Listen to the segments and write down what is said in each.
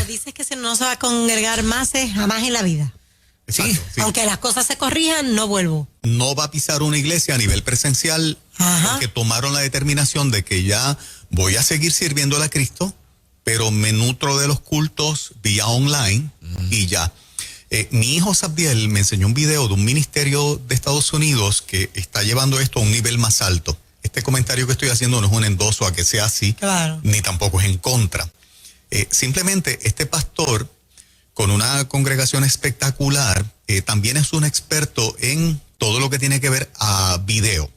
dices que si no se va a congregar más, jamás en la vida. Exacto, sí. Aunque las cosas se corrijan, no vuelvo. No va a pisar una iglesia a nivel presencial, porque tomaron la determinación de que ya voy a seguir sirviendo a Cristo, pero me nutro de los cultos vía online y ya. Mi hijo Sabdiel me enseñó un video de un ministerio de Estados Unidos que está llevando esto a un nivel más alto. Este comentario que estoy haciendo no es un endoso a que sea así, claro, ni tampoco es en contra. Simplemente este pastor, con una congregación espectacular, también es un experto en todo lo que tiene que ver a video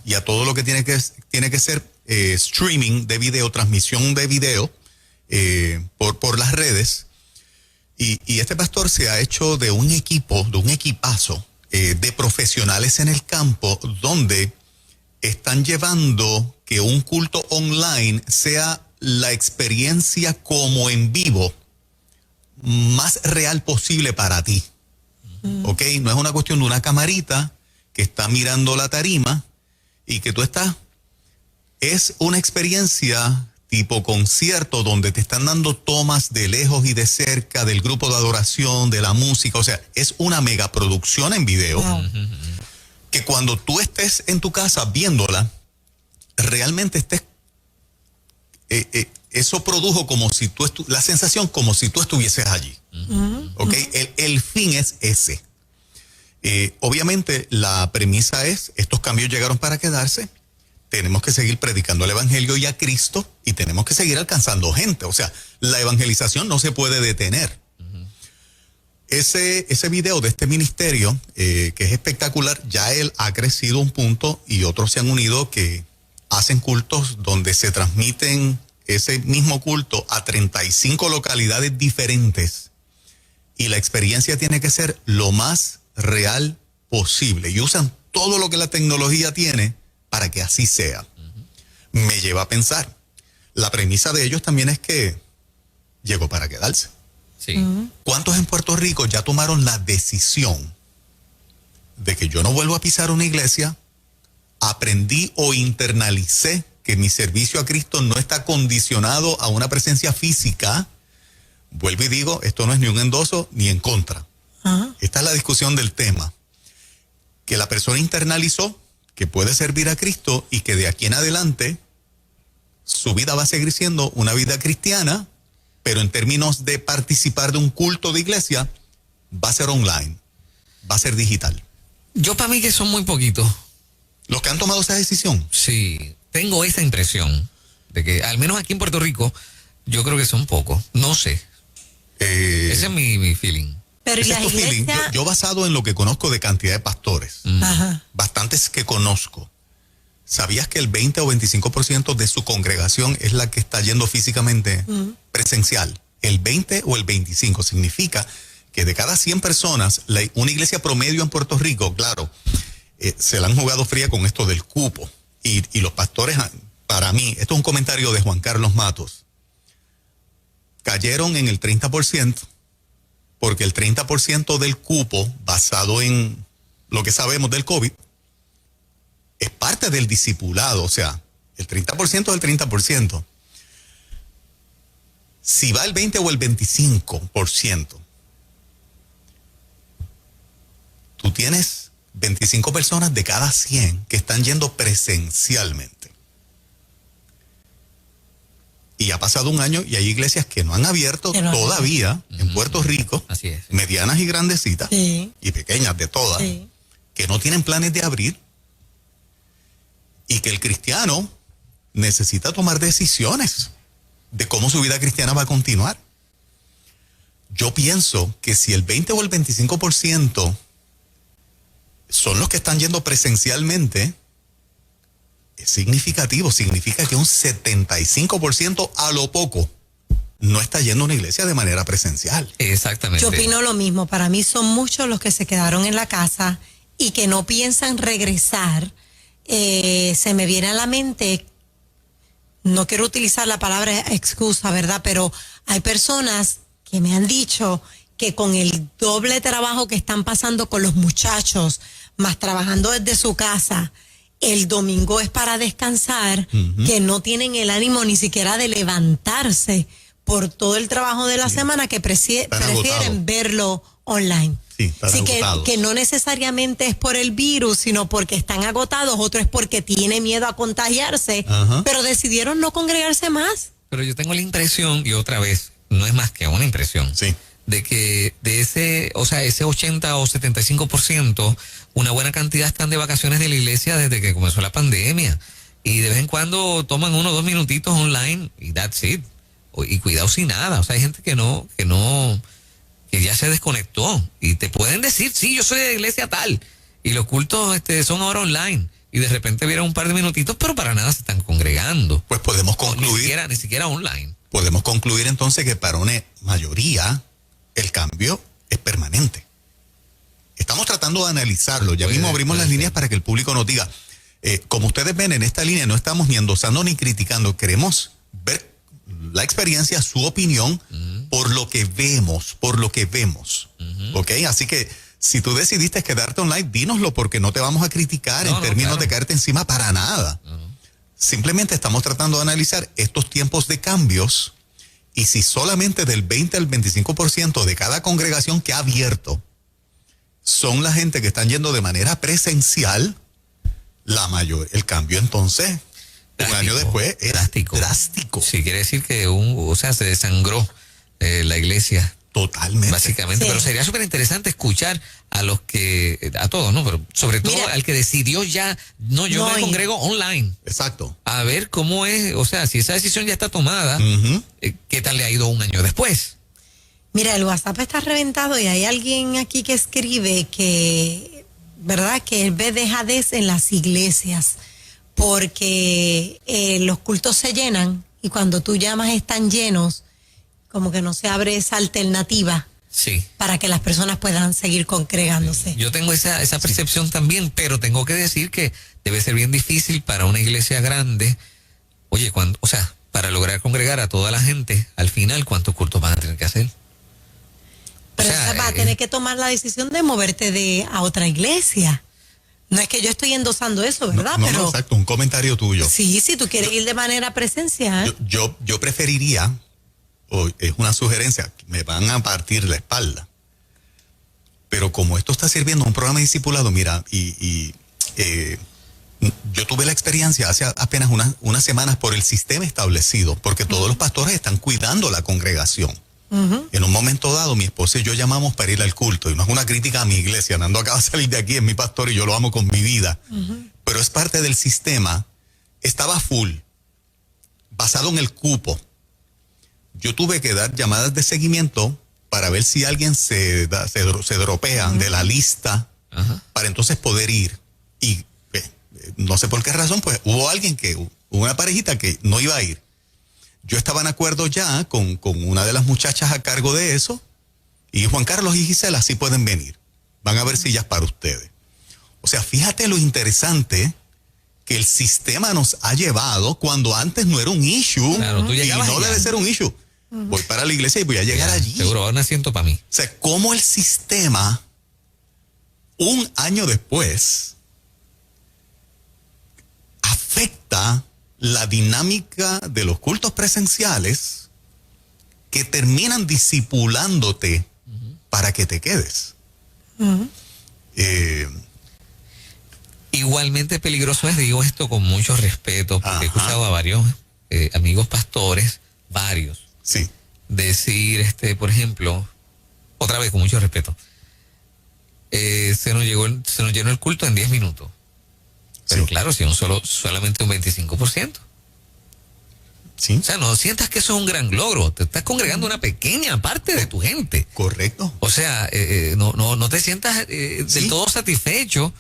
y a todo lo que tiene que ser streaming de video, transmisión de video por las redes. Y este pastor se ha hecho de un equipazo de profesionales en el campo, donde están llevando que un culto online sea la experiencia como en vivo más real posible para ti. ¿Ok? No es una cuestión de una camarita que está mirando la tarima y que tú estás. Es una experiencia tipo concierto donde te están dando tomas de lejos y de cerca del grupo de adoración, de la música. O sea, es una megaproducción en video. Que cuando tú estés en tu casa viéndola, realmente estés. Eso produjo como si la sensación como si tú estuvieses allí. ¿Ok? El fin es ese. Obviamente la premisa es, estos cambios llegaron para quedarse, tenemos que seguir predicando el evangelio y a Cristo y tenemos que seguir alcanzando gente. O sea, la evangelización no se puede detener. Ese video de este ministerio, que es espectacular, ya él ha crecido un punto y otros se han unido que hacen cultos donde se transmiten ese mismo culto a 35 localidades diferentes y la experiencia tiene que ser lo más real posible y usan todo lo que la tecnología tiene para que así sea. Me lleva a pensar, la premisa de ellos también es que llegó para quedarse. Sí. ¿Cuántos en Puerto Rico ya tomaron la decisión de que yo no vuelvo a pisar una iglesia? Aprendí o internalicé que mi servicio a Cristo no está condicionado a una presencia física. Vuelvo y digo, esto no es ni un endoso ni en contra. Esta es la discusión del tema. Que la persona internalizó que puede servir a Cristo y que de aquí en adelante su vida va a seguir siendo una vida cristiana, pero en términos de participar de un culto de iglesia, va a ser online, va a ser digital. Yo para mí que son muy poquitos. Los que han tomado esa decisión. Sí, tengo esa impresión de que, al menos aquí en Puerto Rico, yo creo que son pocos. No sé. Ese es mi feeling. Pero Ese es tu feeling. Yo basado en lo que conozco de cantidad de pastores, bastantes que conozco, ¿sabías que el 20 o 25% de su congregación es la que está yendo físicamente presencial? El 20 o el 25 significa que de cada 100 personas, una iglesia promedio en Puerto Rico, claro, se la han jugado fría con esto del cupo. Y los pastores, para mí, esto es un comentario de Juan Carlos Matos, cayeron en el 30%, porque el 30% del cupo, basado en lo que sabemos del COVID, es parte del discipulado. O sea, el 30% del 30%. Si va el 20 o el 25%, tú tienes 25 personas de cada 100 que están yendo presencialmente. Y ha pasado un año y hay iglesias que no han abierto todavía en Puerto Rico, así es, medianas y grandecitas, y pequeñas de todas, que no tienen planes de abrir, y que el cristiano necesita tomar decisiones de cómo su vida cristiana va a continuar. Yo pienso que si el 20 o el 25% son los que están yendo presencialmente, es significativo. Significa que un 75% a lo poco no está yendo a una iglesia de manera presencial. Exactamente. Yo opino lo mismo. Para mí son muchos los que se quedaron en la casa y que no piensan regresar. Se me viene a la mente, no quiero utilizar la palabra excusa, ¿verdad? Pero hay personas que me han dicho que con el doble trabajo que están pasando con los muchachos, más trabajando desde su casa, el domingo es para descansar, que no tienen el ánimo ni siquiera de levantarse por todo el trabajo de la semana que prefieren verlo online. Sí, así que no necesariamente es por el virus, sino porque están agotados, otro es porque tiene miedo a contagiarse, pero decidieron no congregarse más. Pero yo tengo la impresión, y otra vez, no es más que una impresión, de que de ese 80 o 75%, una buena cantidad están de vacaciones de la iglesia desde que comenzó la pandemia. Y de vez en cuando toman 1 o 2 minutitos online y that's it. Y cuidado sin nada. O sea, hay gente que ya se desconectó. Y te pueden decir, sí, yo soy de la iglesia tal. Y los cultos son ahora online. Y de repente vieron un par de minutitos, pero para nada se están congregando. Pues podemos concluir. Ni siquiera online. Podemos concluir entonces que para una mayoría el cambio es permanente. Estamos tratando de analizarlo. Ya mismo abrimos las líneas para que el público nos diga. Como ustedes ven en esta línea, no estamos ni endosando ni criticando. Queremos ver la experiencia, su opinión, por lo que vemos. ¿Ok? Así que si tú decidiste quedarte online, dínoslo, porque no te vamos a criticar en términos de caerte encima para nada. Simplemente estamos tratando de analizar estos tiempos de cambios, y si solamente del 20 al 25% de cada congregación que ha abierto son la gente que están yendo de manera presencial, el cambio entonces, un año después, es drástico. Sí, quiere decir que se desangró la iglesia. Totalmente. Básicamente, pero sería súper interesante escuchar a todos, ¿no? Pero sobre todo al que decidió ya, yo me congrego online. Exacto. A ver cómo es, si esa decisión ya está tomada, ¿qué tal le ha ido un año después? Mira, el WhatsApp está reventado y hay alguien aquí que escribe que, ¿verdad? Que él ve dejadez en las iglesias porque los cultos se llenan y cuando tú llamas están llenos, como que no se abre esa alternativa para que las personas puedan seguir congregándose. Yo tengo esa percepción también, pero tengo que decir que debe ser bien difícil para una iglesia grande. Oye, para lograr congregar a toda la gente, al final, ¿cuántos cultos van a tener que hacer? Pero vas a tener que tomar la decisión de moverte a otra iglesia. No es que yo estoy endosando eso, ¿verdad? No, exacto, un comentario tuyo. Sí, si tú quieres ir de manera presencial. Yo preferiría, es una sugerencia, me van a partir la espalda. Pero como esto está sirviendo un programa de discipulado, mira, yo tuve la experiencia hace apenas unas semanas por el sistema establecido, porque todos los pastores están cuidando la congregación. En un momento dado, mi esposa y yo llamamos para ir al culto, y no es una crítica a mi iglesia, Nando acaba de salir de aquí, es mi pastor y yo lo amo con mi vida, pero es parte del sistema. Estaba full, basado en el cupo. Yo tuve que dar llamadas de seguimiento para ver si alguien se dropea de la lista, para entonces poder ir. Y no sé por qué razón, pues hubo una parejita que no iba a ir. Yo estaba en acuerdo ya con una de las muchachas a cargo de eso, y Juan Carlos y Gisela sí pueden venir. Van a haber sillas para ustedes. O sea, fíjate lo interesante que el sistema nos ha llevado cuando antes no era un issue. Claro, tú y no debe ser un issue. Voy para la iglesia y voy a llegar allí. Seguro, va un asiento para mí. O sea, cómo el sistema, un año después, afecta la dinámica de los cultos presenciales que terminan discipulándote para que te quedes. Igualmente peligroso es, digo esto con mucho respeto, porque he escuchado a varios amigos pastores, decir, por ejemplo, otra vez con mucho respeto, se nos llenó el culto en 10 minutos. Pero claro, si solamente un 25%. Sí. O sea, no sientas que eso es un gran logro. Te estás congregando una pequeña parte de tu gente. Correcto. O sea, no te sientas del todo satisfecho,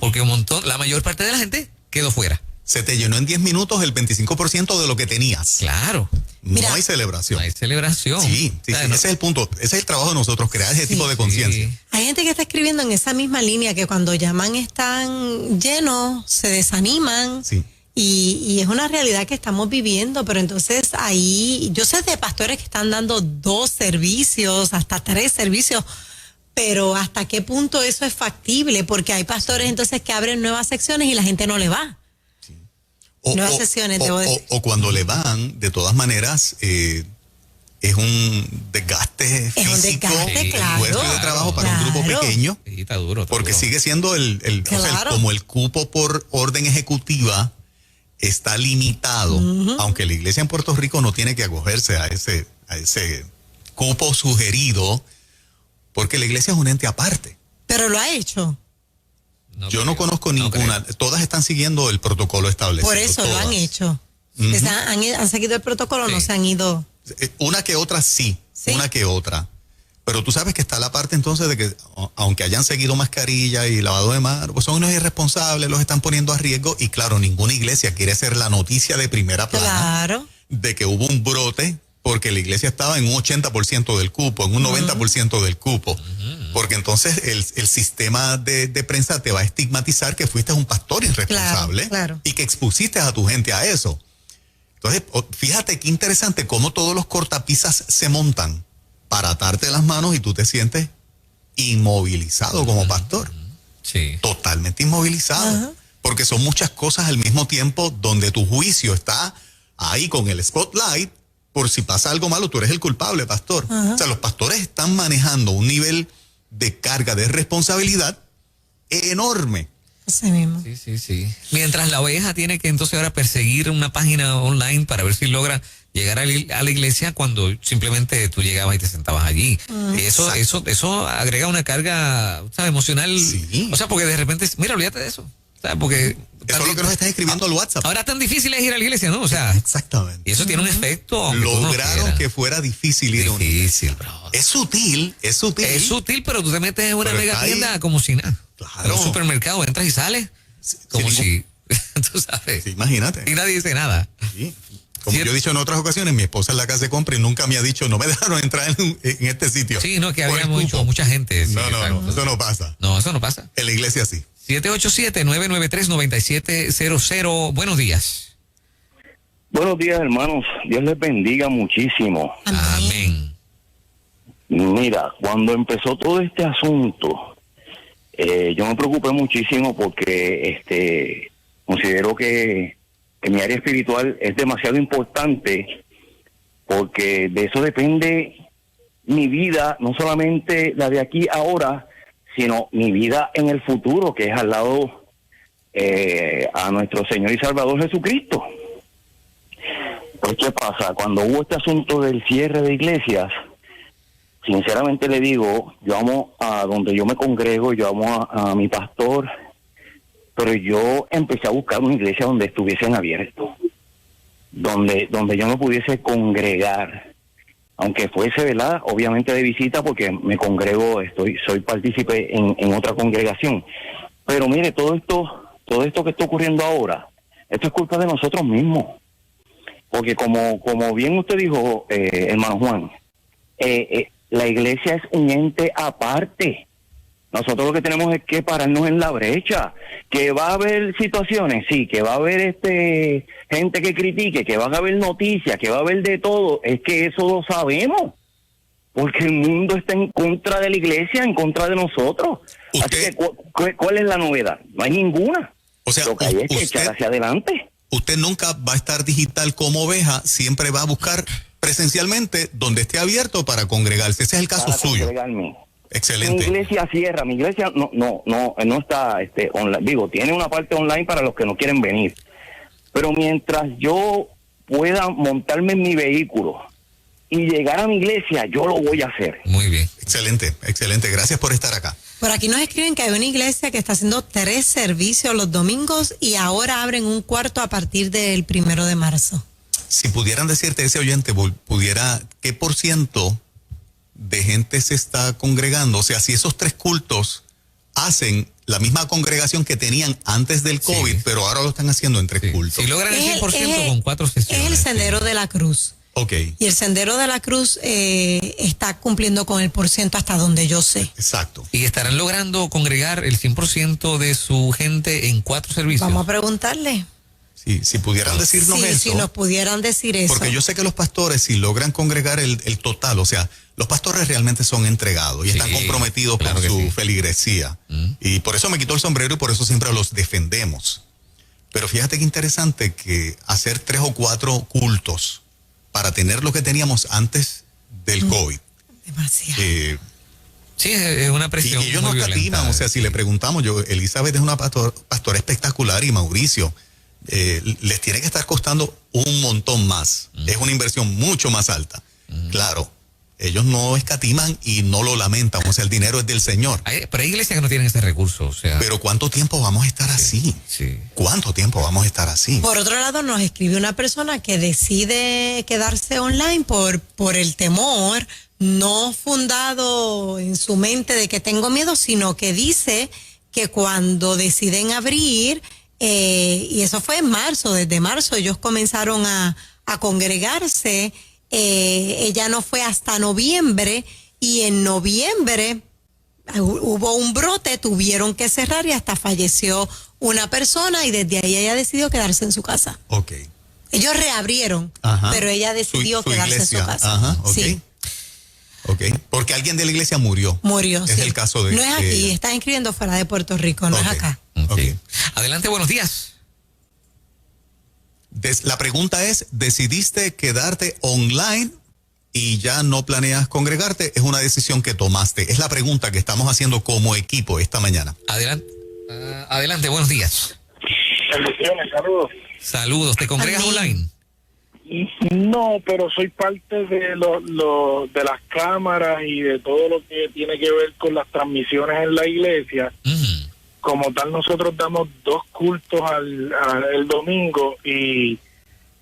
porque la mayor parte de la gente quedó fuera. Se te llenó en 10 minutos el 25% de lo que tenías. Claro. No hay celebración. No hay celebración. Sí, ese es el punto. Ese es el trabajo de nosotros, crear ese tipo de conciencia. Hay gente que está escribiendo en esa misma línea que cuando llaman están llenos, se desaniman. Sí. Y es una realidad que estamos viviendo, pero entonces ahí, yo sé de pastores que están dando 2 servicios, hasta 3 servicios, pero ¿hasta qué punto eso es factible? Porque hay pastores entonces que abren nuevas secciones y la gente no le va. Nuevas sesiones, debo decir. O cuando le van, de todas maneras, es un desgaste físico, un desgaste, claro, esfuerzo de trabajo para un grupo pequeño, sí, está duro, porque duro. sigue siendo como el cupo por orden ejecutiva está limitado, aunque la iglesia en Puerto Rico no tiene que acogerse a ese cupo sugerido, porque la iglesia es un ente aparte. Pero lo ha hecho. Yo no conozco ninguna, todas están siguiendo el protocolo establecido. Por eso todas. lo han hecho. Han seguido el protocolo, Sí. no se han ido. Una que otra sí, ¿Sí? una que otra. Pero tú sabes que está la parte entonces de que, aunque hayan seguido mascarilla y lavado de manos, pues son unos irresponsables, los están poniendo a riesgo. Y claro, ninguna iglesia quiere ser la noticia de primera plana Claro. de que hubo un brote porque la iglesia estaba en un 80% del cupo, en un 90% del cupo. Porque entonces el sistema de prensa te va a estigmatizar que fuiste un pastor irresponsable Claro. y que expusiste a tu gente a eso. Entonces, fíjate qué interesante cómo todos los cortapisas se montan para atarte las manos y tú te sientes inmovilizado como pastor. Sí. Totalmente inmovilizado. Porque son muchas cosas al mismo tiempo donde tu juicio está ahí con el spotlight. Por si pasa algo malo, tú eres el culpable, pastor. O sea, los pastores están manejando un nivel de carga de responsabilidad enorme. Así mismo. Sí. Mientras la oveja tiene que entonces ahora perseguir una página online para ver si logra llegar a la iglesia cuando simplemente tú llegabas y te sentabas allí. Eso agrega una carga, ¿sabes? Emocional. Sí. O sea, porque de repente, mira, olvídate de eso. ¿Sabes? Porque Eso es lo que nos están escribiendo al WhatsApp. ahora tan difícil es ir a la iglesia, ¿no? O sea, Exactamente. y eso tiene un efecto. aunque tú no Lograron quieras. que fuera difícil ir a una Difícil, iglesia. bro. Es sutil. Es sutil, pero tú te metes en una Pero mega está ahí. tienda como si nada. Claro. En un supermercado, entras y sales. Como si, tú sabes. Sí, imagínate. Y nadie dice nada. Sí. Como Sí. yo he dicho en otras ocasiones, mi esposa en la casa de compra y nunca me ha dicho, no me dejaron entrar en este sitio. Sí, no, que Por había el cupo. mucha gente. Sí, No, exacto. eso no pasa. No, eso no pasa. En la iglesia sí. 787-993-9700. Buenos días. Buenos días, hermanos. Dios les bendiga muchísimo. Amén. Mira, cuando empezó todo este asunto, yo me preocupé muchísimo porque considero que mi área espiritual es demasiado importante, porque de eso depende mi vida, no solamente la de aquí ahora, sino mi vida en el futuro, que es al lado a nuestro Señor y Salvador Jesucristo. Pues, ¿qué pasa? Cuando hubo este asunto del cierre de iglesias, sinceramente le digo, yo amo a donde yo me congrego, yo amo a mi pastor, pero yo empecé a buscar una iglesia donde estuviesen abiertos, donde yo me pudiese congregar, aunque fuese, ¿verdad?, obviamente de visita, porque me congrego, soy partícipe en otra congregación. Pero mire, todo esto que está ocurriendo ahora, esto es culpa de nosotros mismos. Porque como bien usted dijo, hermano Juan, la iglesia es un ente aparte. Nosotros lo que tenemos es que pararnos en la brecha. Que va a haber situaciones, sí, que va a haber gente que critique, que van a haber noticias, que va a haber de todo. Es que eso lo sabemos. Porque el mundo está en contra de la iglesia, en contra de nosotros. Así que, ¿cuál es la novedad? No hay ninguna. O sea, lo que hay es que echar hacia adelante. Usted nunca va a estar digital como oveja, siempre va a buscar presencialmente donde esté abierto para congregarse. Ese es el caso Para suyo. congregarme. Excelente. Mi iglesia cierra, mi iglesia no está online. Digo, tiene una parte online para los que no quieren venir. Pero mientras yo pueda montarme en mi vehículo y llegar a mi iglesia, yo lo voy a hacer. Muy bien. Excelente. Gracias por estar acá. Por aquí nos escriben que hay una iglesia que está haciendo 3 servicios los domingos y ahora abren un cuarto a partir del 1 de marzo. Si pudieran decirte, ese oyente, ¿qué % de gente se está congregando? O sea, si esos 3 cultos hacen la misma congregación que tenían antes del COVID, Sí. pero ahora lo están haciendo en 3 cultos. Si logran el 100% Es con 4 sesiones. Es el Sendero sí. de la Cruz. Ok, Y el Sendero de la Cruz está cumpliendo con el % hasta donde yo sé. exacto. Y estarán logrando congregar el 100% de su gente en 4 servicios. Vamos a preguntarle. Sí, si pudieran decirnos Sí, eso. si nos pudieran decir eso. Porque yo sé que los pastores, si logran congregar el total, o sea, los pastores realmente son entregados y Sí, están comprometidos claro con que su sí. feligresía. Y por eso me quito el sombrero y por eso siempre los defendemos. Pero fíjate qué interesante que hacer 3 o 4 cultos para tener lo que teníamos antes del COVID. Demasiado. Sí, es una presión. Y ellos no escatiman, o sea, si le preguntamos, Elizabeth es una pastora espectacular y Mauricio, les tiene que estar costando un montón más. Es una inversión mucho más alta. Claro, ellos no escatiman y no lo lamentan, o sea, el dinero es del Señor. Pero hay iglesias que no tienen ese recurso, o sea. Pero ¿cuánto tiempo vamos a estar así? Sí. ¿Cuánto tiempo vamos a estar así? Por otro lado, nos escribe una persona que decide quedarse online por el temor, no fundado en su mente de que tengo miedo, sino que dice que cuando deciden abrir, y eso fue en marzo, desde marzo ellos comenzaron a congregarse, ella no fue hasta noviembre, y en noviembre hubo un brote, tuvieron que cerrar y hasta falleció una persona, y desde ahí ella decidió quedarse en su casa. Ok. Ellos reabrieron, pero ella decidió su quedarse iglesia. en su casa. Ajá, ok. Sí. Ok, porque alguien de la iglesia murió. Es el caso de... No es aquí, están escribiendo fuera de Puerto Rico, no es acá. Okay. Adelante, buenos días. La pregunta es, ¿decidiste quedarte online y ya no planeas congregarte? Es una decisión que tomaste. Es la pregunta que estamos haciendo como equipo esta mañana. Adelante, buenos días. Bendiciones, saludos. Saludos, ¿te congregas online? No, pero soy parte de de las cámaras y de todo lo que tiene que ver con las transmisiones en la iglesia. Como tal, nosotros damos 2 cultos el domingo y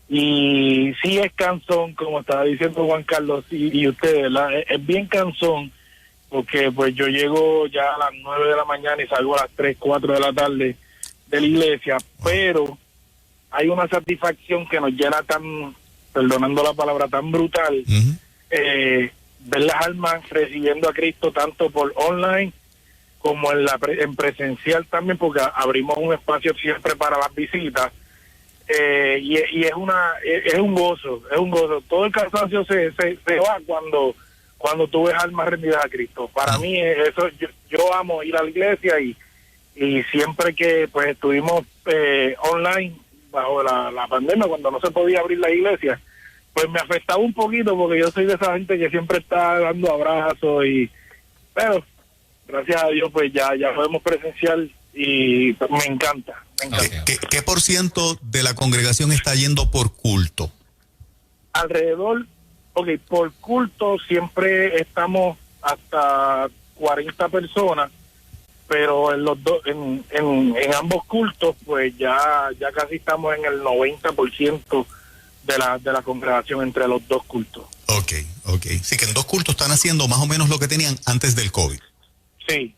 sí es cansón, como estaba diciendo Juan Carlos y ustedes, ¿verdad? Es bien cansón porque pues yo llego ya a las 9 de la mañana y salgo a las 3, 4 de la tarde de la iglesia, pero hay una satisfacción que nos llena tan, perdonando la palabra, tan brutal, ver las almas recibiendo a Cristo tanto por online como en presencial también, porque abrimos un espacio siempre para las visitas, y es un gozo, todo el cansancio se va cuando tú ves almas rendidas a Cristo. Para mí eso, yo amo ir a la iglesia y siempre que pues estuvimos online bajo la pandemia, cuando no se podía abrir la iglesia, pues me afectaba un poquito porque yo soy de esa gente que siempre está dando abrazos pero gracias a Dios pues ya podemos presenciar y me encanta. ¿Qué por ciento de la congregación está yendo por culto? Alrededor, por culto siempre estamos hasta 40 personas, pero en ambos cultos pues ya casi estamos en el 90% de la congregación entre los 2 cultos. Ok. Sí, que en 2 cultos están haciendo más o menos lo que tenían antes del COVID. Sí,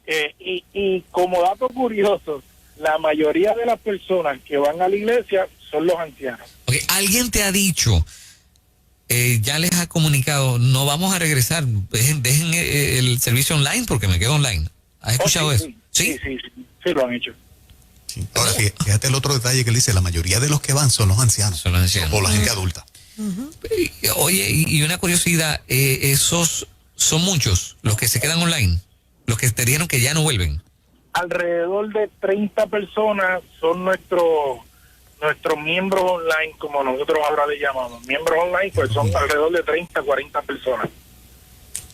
y como dato curioso, la mayoría de las personas que van a la iglesia son los ancianos. ¿Alguien te ha dicho, ya les ha comunicado, no vamos a regresar, dejen el servicio online porque me quedo online? ¿Has escuchado eso? Sí, lo han hecho. Sí. Ahora, fíjate el otro detalle que él dice, la mayoría de los que van son los ancianos. O la gente adulta. Oye, y una curiosidad, esos son muchos los que se quedan online, los que te dijeron que ya no vuelven. Alrededor de 30 personas son nuestros miembros online, como nosotros ahora le llamamos. Miembros online, pues son alrededor de 30, 40 personas.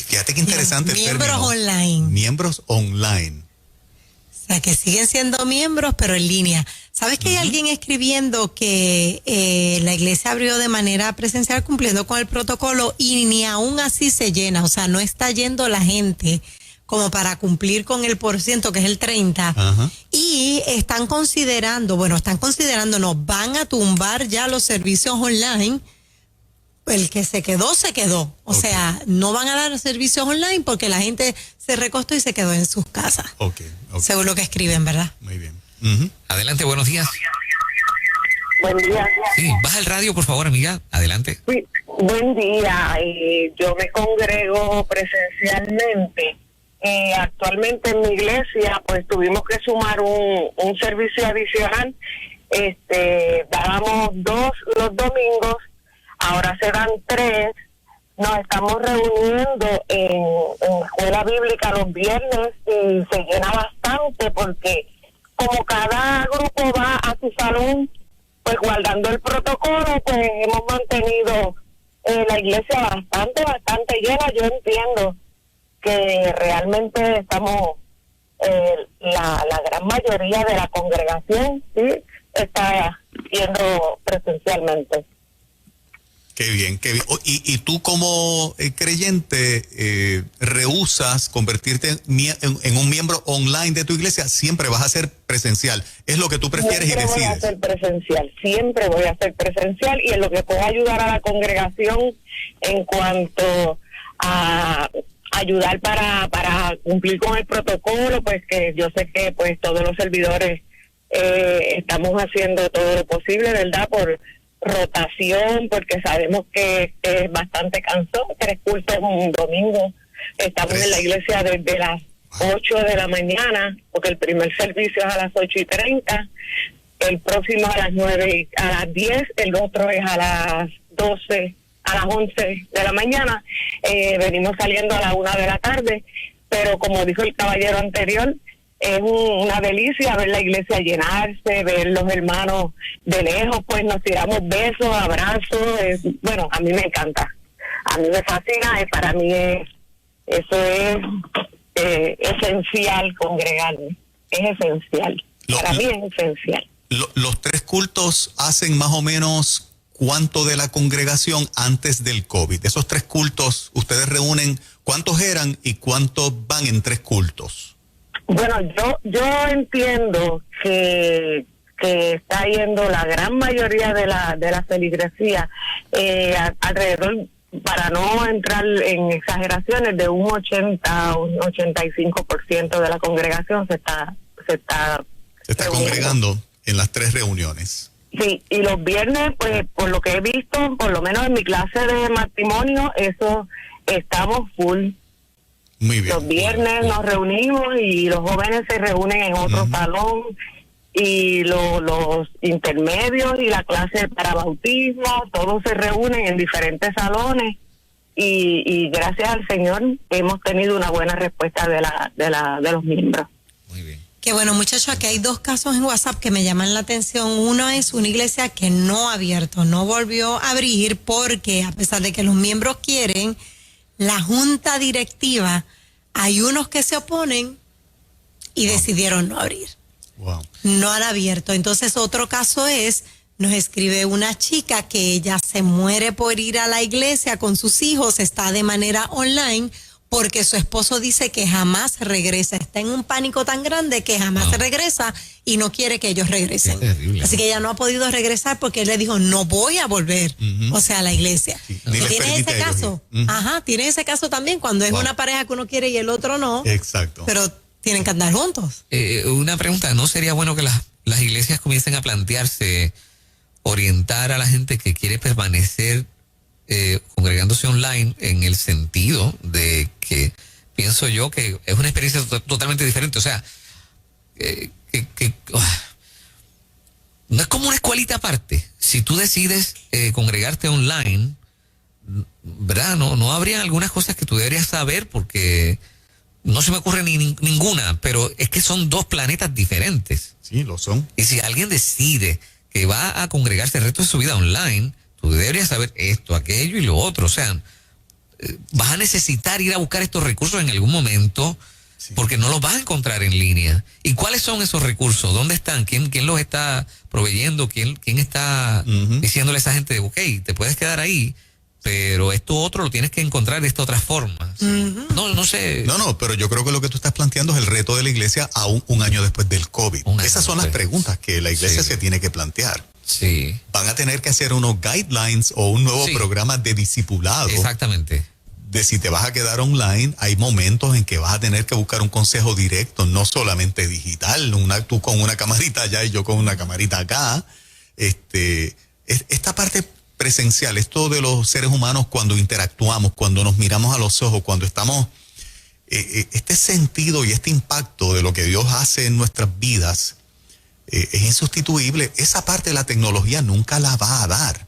Fíjate qué interesante el término. Miembros online. Miembros online. O sea, que siguen siendo miembros, pero en línea. ¿Sabes que hay alguien escribiendo que la iglesia abrió de manera presencial cumpliendo con el protocolo y ni aún así se llena? O sea, no está yendo la gente como para cumplir con el %, que es el 30%. Y están considerando, no, van a tumbar ya los servicios online. El que se quedó. O sea, no van a dar servicios online porque la gente se recostó y se quedó en sus casas. Según lo que escriben, ¿verdad? Muy bien. Adelante, buenos días. Buen día. Sí, baja el radio, por favor, amiga. Adelante. Sí, buen día. Yo me congrego presencialmente. Actualmente en mi iglesia, pues tuvimos que sumar un servicio adicional. Dábamos 2 los domingos, ahora serán 3. Nos estamos reuniendo en escuela bíblica los viernes y se llena bastante porque como cada grupo va a su salón, pues guardando el protocolo, pues hemos mantenido la iglesia bastante llena. Yo entiendo que realmente estamos, la gran mayoría de la congregación sí está yendo presencialmente. Qué bien, qué bien. Y tú como creyente rehusas convertirte en un miembro online de tu iglesia, siempre vas a ser presencial. Es lo que tú prefieres siempre y decides. Voy a ser presencial, siempre voy a ser presencial, y en lo que pueda ayudar a la congregación en cuanto a ayudar para cumplir con el protocolo, pues que yo sé que pues todos los servidores estamos haciendo todo lo posible, ¿verdad? Por rotación, porque sabemos que es bastante cansón, 3 cultos un domingo. Estamos en la iglesia desde las 8 de la mañana, porque el primer servicio es a las 8:30, el próximo a las 9, a las 10, el otro es a las 12, a las 11 de la mañana. Venimos saliendo a la 1 de la tarde, pero como dijo el caballero anterior, es una delicia ver la iglesia llenarse, ver los hermanos de lejos, pues nos tiramos besos, abrazos. Bueno, a mí me encanta, a mí me fascina, y para mí eso es esencial, congregarme, es esencial, para mí es esencial. Los 3 cultos hacen más o menos ¿cuánto de la congregación antes del COVID? Esos 3 cultos, ustedes reúnen, ¿cuántos eran y cuántos van en 3 cultos? Bueno, yo entiendo que está yendo la gran mayoría de la feligresía alrededor, para no entrar en exageraciones, de un 80 o un 85% de la congregación se está congregando en las 3 reuniones. Sí, y los viernes, pues por lo que he visto, por lo menos en mi clase de matrimonio, eso estamos full. Muy bien. Los viernes nos reunimos y los jóvenes se reúnen en otro salón, y los intermedios y la clase para bautismo, todos se reúnen en diferentes salones, y gracias al Señor hemos tenido una buena respuesta de los miembros. Muy bien. Qué bueno, muchachos, aquí hay 2 casos en WhatsApp que me llaman la atención. Uno es una iglesia que no ha abierto, no volvió a abrir, porque a pesar de que los miembros quieren, la junta directiva, hay unos que se oponen y decidieron no abrir. Wow. No han abierto. Entonces, otro caso es, nos escribe una chica que ella se muere por ir a la iglesia con sus hijos, está de manera online, porque su esposo dice que jamás regresa. Está en un pánico tan grande que jamás regresa y no quiere que ellos regresen. Así que ella no ha podido regresar porque él le dijo, no voy a volver, o sea, a la iglesia. Sí. Y tiene ese caso. Tiene ese caso también, cuando es una pareja que uno quiere y el otro no. Exacto. Pero tienen que andar juntos. Una pregunta, ¿no sería bueno que las iglesias comiencen a plantearse, orientar a la gente que quiere permanecer congregándose online, en el sentido de que pienso yo que es una experiencia totalmente diferente? O sea, no es como una escuelita aparte. Si tú decides congregarte online, ¿verdad? No habría algunas cosas que tú deberías saber, porque no se me ocurre ninguna, pero es que son 2 planetas diferentes. Sí, lo son. Y si alguien decide que va a congregarse el resto de su vida online, tú deberías saber esto, aquello y lo otro. O sea, vas a necesitar ir a buscar estos recursos en algún momento, porque no los vas a encontrar en línea. ¿Y cuáles son esos recursos? ¿Dónde están? ¿Quién los está proveyendo? ¿Quién está diciéndole a esa gente, ok, te puedes quedar ahí, pero esto otro lo tienes que encontrar de esta otra forma? No sé. No, pero yo creo que lo que tú estás planteando es el reto de la iglesia aún un año después del COVID. Esas son las preguntas que la iglesia se tiene que plantear. Sí. Van a tener que hacer unos guidelines o un nuevo programa de discipulado. Exactamente. De si te vas a quedar online, hay momentos en que vas a tener que buscar un consejo directo, no solamente digital, tú con una camarita allá y yo con una camarita acá. Esta parte presencial, esto de los seres humanos cuando interactuamos, cuando nos miramos a los ojos, cuando estamos, este sentido y este impacto de lo que Dios hace en nuestras vidas, es insustituible. Esa parte de la tecnología nunca la va a dar.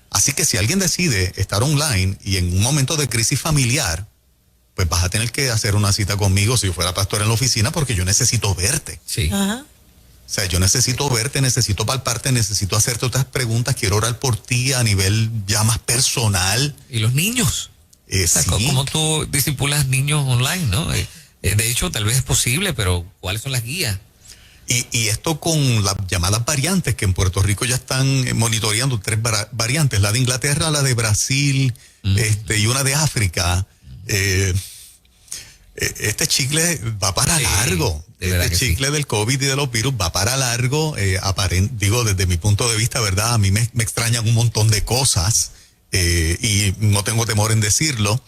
Así que si alguien decide estar online y en un momento de crisis familiar, pues vas a tener que hacer una cita conmigo si yo fuera pastor en la oficina, porque yo necesito verte. Sí. O sea, yo necesito verte, necesito palparte, necesito hacerte otras preguntas, quiero orar por ti a nivel ya más personal. Y los niños. O sea, Sí. ¿cómo tú discipulas niños online, no? De hecho, tal vez es posible, pero ¿cuáles son las guías? Y esto con las llamadas variantes, que en Puerto Rico ya están monitoreando 3 variantes, la de Inglaterra, la de Brasil, y una de África. Este chicle va para largo. Este chicle del COVID y de los virus va para largo. Digo, desde mi punto de vista, ¿verdad? A mí me extrañan un montón de cosas y no tengo temor en decirlo.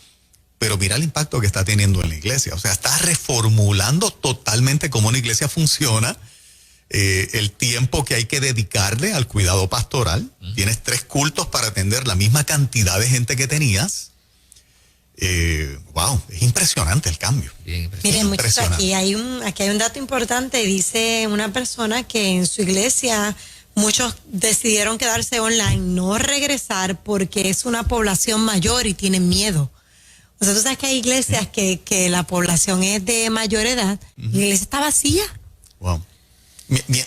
Pero mira el impacto que está teniendo en la iglesia. O sea, está reformulando totalmente cómo una iglesia funciona, el tiempo que hay que dedicarle al cuidado pastoral. Tienes 3 cultos para atender la misma cantidad de gente que tenías. Wow, es impresionante el cambio. Miren, muchachos, aquí hay un dato importante. Dice una persona que en su iglesia muchos decidieron quedarse online, no regresar porque es una población mayor y tienen miedo. O sea, tú sabes que hay iglesias que la población es de mayor edad y la iglesia está vacía. Wow.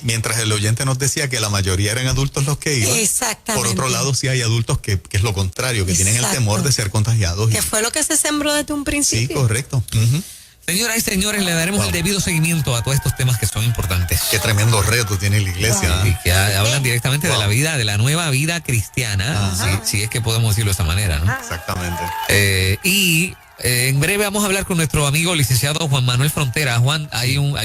Mientras el oyente nos decía que la mayoría eran adultos los que iban. Exactamente. Por otro lado, sí hay adultos que es lo contrario, que tienen el temor de ser contagiados. Que fue lo que se sembró desde un principio. Sí, correcto. Señoras y señores, le daremos el debido seguimiento a todos estos temas que son importantes. Qué tremendo reto tiene la iglesia. Y que hablan directamente de la vida, de la nueva vida cristiana, si es que podemos decirlo de esa manera, ¿no? Exactamente. En breve vamos a hablar con nuestro amigo licenciado Juan Manuel Frontera. Juan, hay una